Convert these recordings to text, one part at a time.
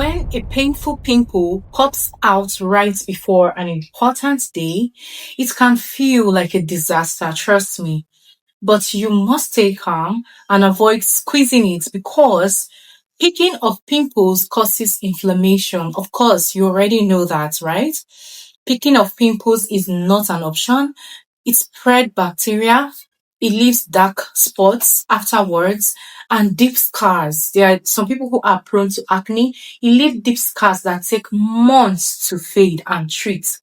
When a painful pimple pops out right before an important day, it can feel like a disaster, trust me. But you must stay calm and avoid squeezing it because picking of pimples causes inflammation. Of course, you already know that, right? Picking of pimples is not an option. It spread bacteria, it leaves dark spots afterwards and deep scars. There are some people who are prone to acne. It leaves deep scars that take months to fade and treat.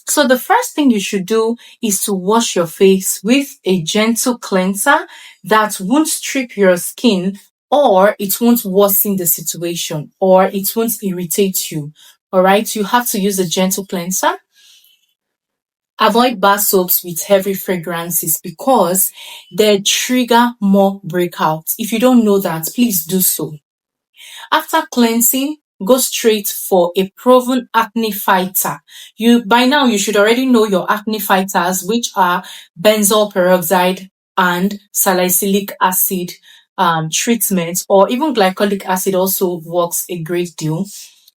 So the first thing you should do is to wash your face with a gentle cleanser that won't strip your skin or it won't worsen the situation or it won't irritate you. All right. You have to use a gentle cleanser. Avoid bar soaps with heavy fragrances because they trigger more breakouts. If you don't know that, please do so. After cleansing, go straight for a proven acne fighter. By now you should already know your acne fighters, which are benzoyl peroxide and salicylic acid treatment, or even glycolic acid also works a great deal.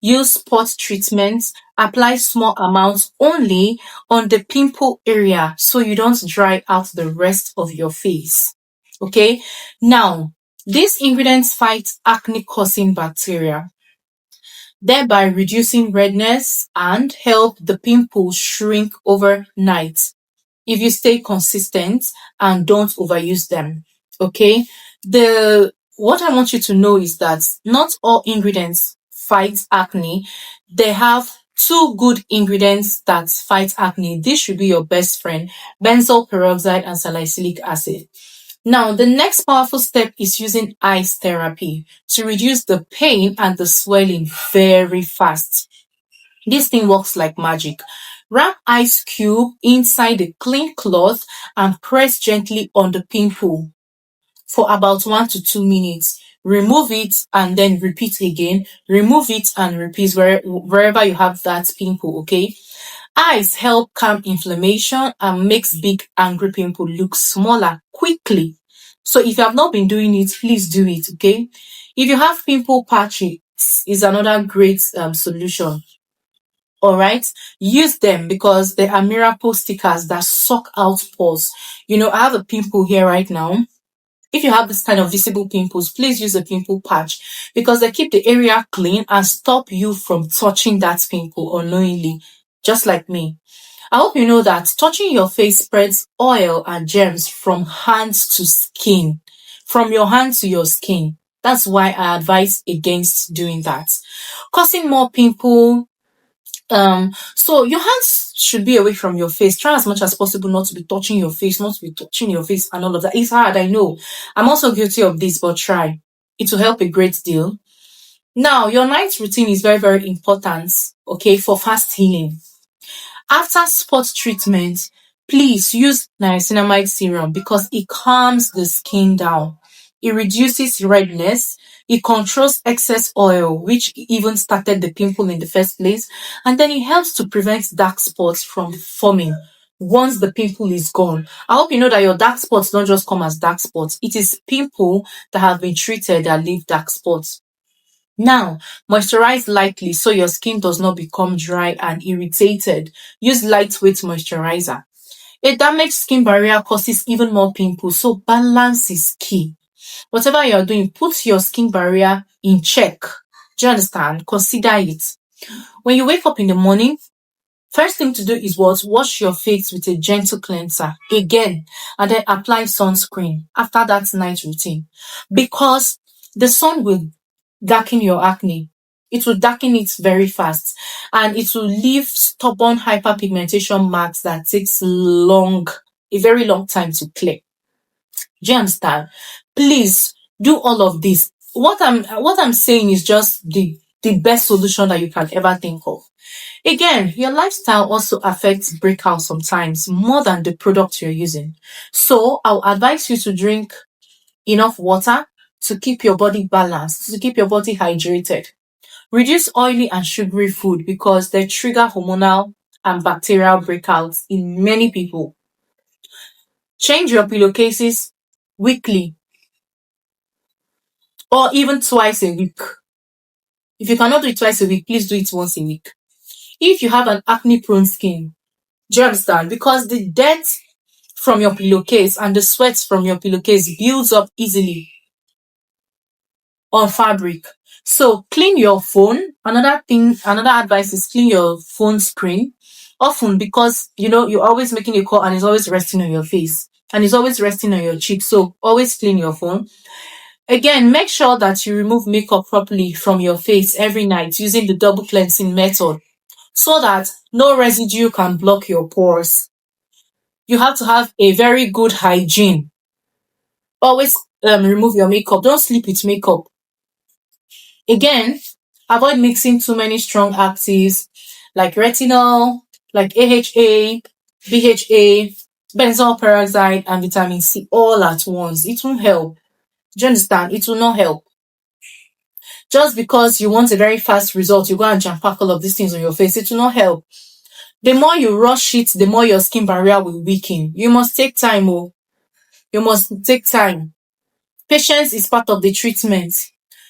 Use spot treatments. Apply small amounts only on the pimple area so you don't dry out the rest of your face. Okay. Now, these ingredients fight acne-causing bacteria, thereby reducing redness and help the pimple shrink overnight if you stay consistent and don't overuse them. Okay. What I want you to know is that not all ingredients fight acne. They have two good ingredients that fight acne. This should be your best friend: benzoyl peroxide and salicylic acid. Now, the next powerful step is using ice therapy to reduce the pain and the swelling very fast. This thing works like magic. Wrap ice cube inside a clean cloth and press gently on the pimple for about 1 to 2 minutes. Remove it and then repeat again. Remove it and repeat wherever you have that pimple, okay? Ice help calm inflammation and makes big angry pimple look smaller quickly. So if you have not been doing it, please do it, okay? If you have pimple patches, is another great solution. All right, use them because they are miracle stickers that suck out pores. I have a pimple here right now. If you have this kind of visible pimples, please use a pimple patch because they keep the area clean and stop you from touching that pimple unknowingly, just like me. I hope you know that touching your face spreads oil and germs from hands to skin, from your hand to your skin. That's why I advise against doing that. Causing more pimple. So your hands should be away from your face. Try as much as possible not to be touching your face, not to be touching your face and all of that. It's hard, I know. I'm also guilty of this, but try. It will help a great deal. Now, your night routine is very, very important, okay, for fast healing. After spot treatment, please use niacinamide serum because it calms the skin down. It reduces redness. It controls excess oil, which even started the pimple in the first place. And then it helps to prevent dark spots from forming once the pimple is gone. I hope you know that your dark spots don't just come as dark spots. It is pimple that have been treated that leave dark spots. Now, moisturize lightly so your skin does not become dry and irritated. Use lightweight moisturizer. A damaged skin barrier causes even more pimples, so balance is key. Whatever you're doing, put your skin barrier in check. Do you understand? Consider it. When you wake up in the morning, first thing to do is what? Wash your face with a gentle cleanser again, and then apply sunscreen after that night routine because the sun will darken your acne. It will darken it very fast and it will leave stubborn hyperpigmentation marks that takes a very long time to clear. Do you understand? Please do all of this. What I'm saying is just the best solution that you can ever think of. Again, your lifestyle also affects breakouts sometimes more than the product you're using. So I'll advise you to drink enough water to keep your body balanced, to keep your body hydrated. Reduce oily and sugary food because they trigger hormonal and bacterial breakouts in many people. Change your pillowcases weekly or even twice a week. If you cannot do it twice a week, please do it once a week. If you have an acne-prone skin, do you understand? Because the dirt from your pillowcase and the sweat from your pillowcase builds up easily on fabric. So clean your phone. Another advice is clean your phone screen often, because you're always making a call and it's always resting on your face and it's always resting on your cheek. So always clean your phone. Again, make sure that you remove makeup properly from your face every night using the double cleansing method so that no residue can block your pores. You have to have a very good hygiene. Always remove your makeup. Don't sleep with makeup. Again, avoid mixing too many strong actives like retinol, like AHA, BHA, benzoyl peroxide, and vitamin C all at once. It won't help. Do you understand? It will not help. Just because you want a very fast result, you go and jam pack all of these things on your face. It will not help. The more you rush it, the more your skin barrier will weaken. You must take time. You must take time. Patience is part of the treatment.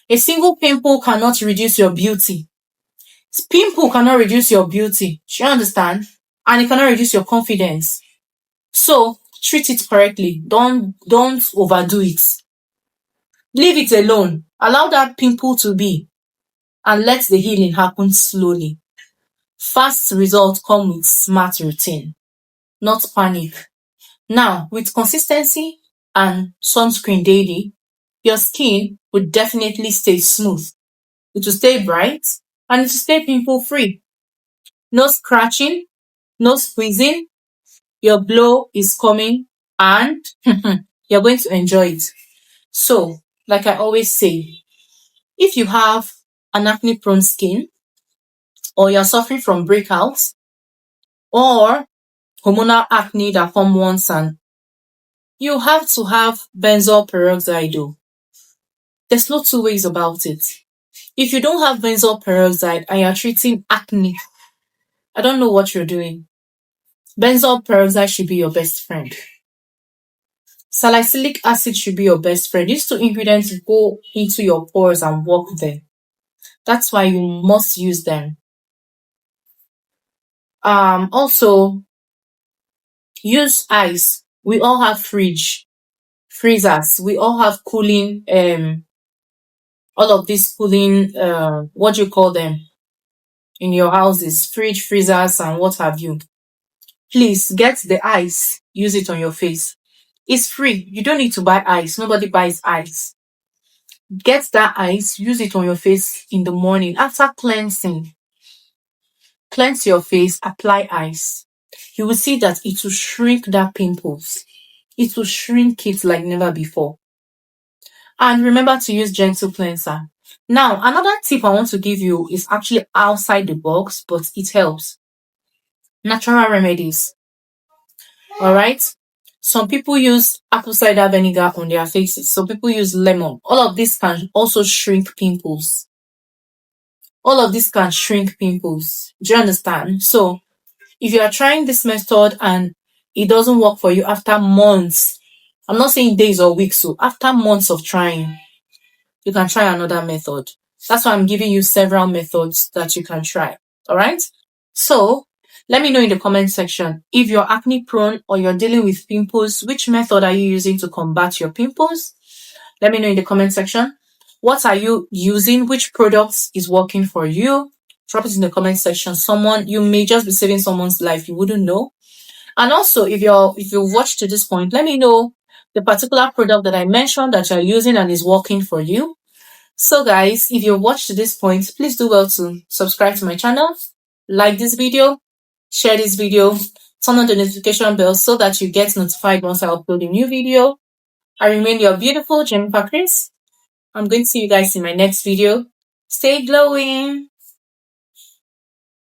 A single pimple cannot reduce your beauty. Pimple cannot reduce your beauty. Do you understand? And it cannot reduce your confidence. So treat it correctly. Don't overdo it. Leave it alone. Allow that pimple to be and let the healing happen slowly. Fast results come with smart routine, not panic. Now, with consistency and sunscreen daily, your skin will definitely stay smooth. It will stay bright and it will stay pimple free. No scratching, no squeezing. Your glow is coming and you're going to enjoy it. So, like I always say, if you have an acne prone skin or you're suffering from breakouts or hormonal acne that come once, and you have to have benzoyl peroxide though. There's no two ways about it. If you don't have benzoyl peroxide and you're treating acne, I don't know what you're doing. Benzoyl peroxide should be your best friend. Salicylic acid should be your best friend. These two ingredients go into your pores and work there. That's why you must use them. Also, use ice. We all have freezers. We all have cooling, all of these cooling, what do you call them in your houses? Fridge, freezers, and what have you. Please get the ice. Use it on your face. It's free. You don't need to buy ice. Nobody buys ice. Get that ice. Use it on your face in the morning after cleansing. Cleanse your face. Apply ice. You will see that it will shrink that pimples. It will shrink it like never before. And remember to use gentle cleanser. Now, another tip I want to give you is actually outside the box, but it helps. Natural remedies. Alright? Some people use apple cider vinegar on their faces. Some people use lemon. All of this can also shrink pimples. All of this can shrink pimples. Do you understand? So, if you are trying this method and it doesn't work for you after months, I'm not saying days or weeks, so after months of trying, you can try another method. That's why I'm giving you several methods that you can try. Alright? So, let me know in the comment section if you're acne prone or you're dealing with pimples, which method are you using to combat your pimples? Let me know in the comment section. What are you using? Which products is working for you? Drop it in the comment section. You may just be saving someone's life. You wouldn't know. And also, if you've watched to this point, let me know the particular product that I mentioned that you're using and is working for you. So guys, if you've watched to this point, please do well to subscribe to my channel, like this video, share this video, turn on the notification bell so that you get notified once I upload a new video. I remain your beautiful Jennifer Chris. I'm going to see you guys in my next video. Stay glowing.